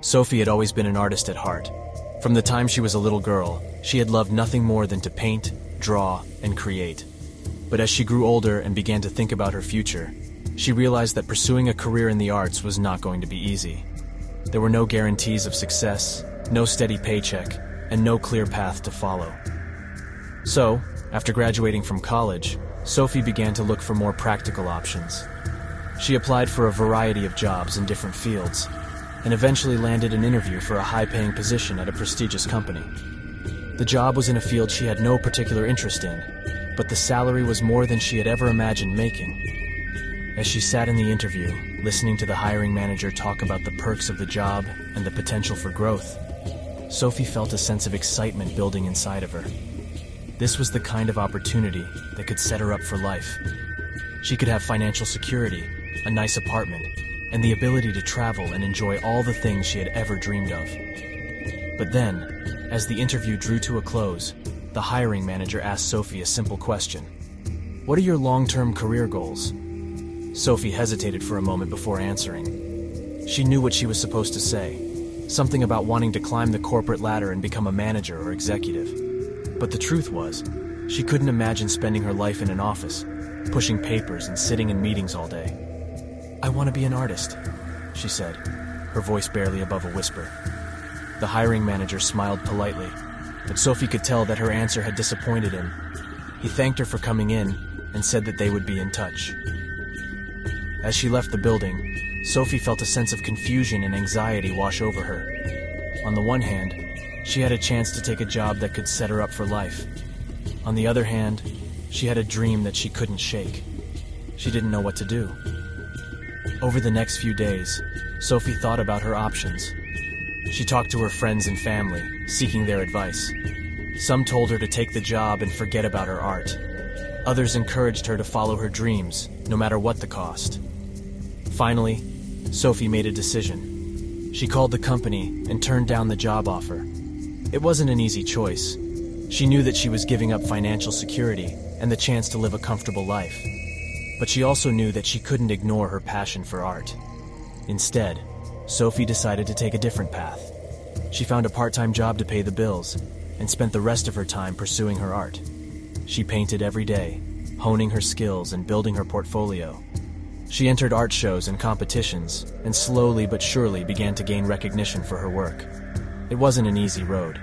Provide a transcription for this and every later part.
Sophie had always been an artist at heart. From the time she was a little girl, she had loved nothing more than to paint, draw, and create. But as she grew older and began to think about her future, she realized that pursuing a career in the arts was not going to be easy. There were no guarantees of success, no steady paycheck, and no clear path to follow. So, after graduating from college, Sophie began to look for more practical options. She applied for a variety of jobs in different fields, and eventually landed an interview for a high-paying position at a prestigious company. The job was in a field she had no particular interest in, but the salary was more than she had ever imagined making. As she sat in the interview, listening to the hiring manager talk about the perks of the job and the potential for growth, Sophie felt a sense of excitement building inside of her. This was the kind of opportunity that could set her up for life. She could have financial security, a nice apartment, and the ability to travel and enjoy all the things she had ever dreamed of. But then, as the interview drew to a close, the hiring manager asked Sophie a simple question. "What are your long-term career goals?" Sophie hesitated for a moment before answering. She knew what she was supposed to say, something about wanting to climb the corporate ladder and become a manager or executive. But the truth was, she couldn't imagine spending her life in an office, pushing papers and sitting in meetings all day. "I want to be an artist," she said, her voice barely above a whisper. The hiring manager smiled politely, but Sophie could tell that her answer had disappointed him. He thanked her for coming in and said that they would be in touch. As she left the building, Sophie felt a sense of confusion and anxiety wash over her. On the one hand, she had a chance to take a job that could set her up for life. On the other hand, she had a dream that she couldn't shake. She didn't know what to do. Over the next few days, Sophie thought about her options. She talked to her friends and family, seeking their advice. Some told her to take the job and forget about her art. Others encouraged her to follow her dreams, no matter what the cost. Finally, Sophie made a decision. She called the company and turned down the job offer. It wasn't an easy choice. She knew that she was giving up financial security and the chance to live a comfortable life. But she also knew that she couldn't ignore her passion for art. Instead, Sophie decided to take a different path. She found a part-time job to pay the bills and spent the rest of her time pursuing her art. She painted every day, honing her skills and building her portfolio. She entered art shows and competitions, and slowly but surely began to gain recognition for her work. It wasn't an easy road.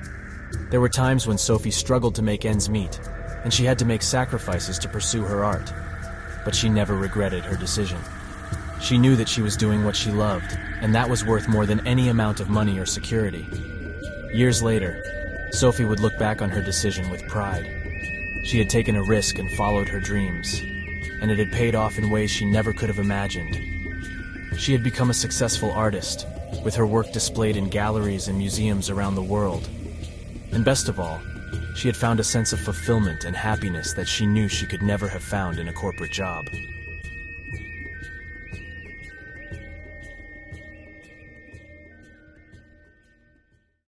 There were times when Sophie struggled to make ends meet, and she had to make sacrifices to pursue her art. But she never regretted her decision. She knew that she was doing what she loved, and that was worth more than any amount of money or security. Years later, Sophie would look back on her decision with pride. She had taken a risk and followed her dreams, and it had paid off in ways she never could have imagined. She had become a successful artist, with her work displayed in galleries and museums around the world. And best of all, she had found a sense of fulfillment and happiness that she knew she could never have found in a corporate job.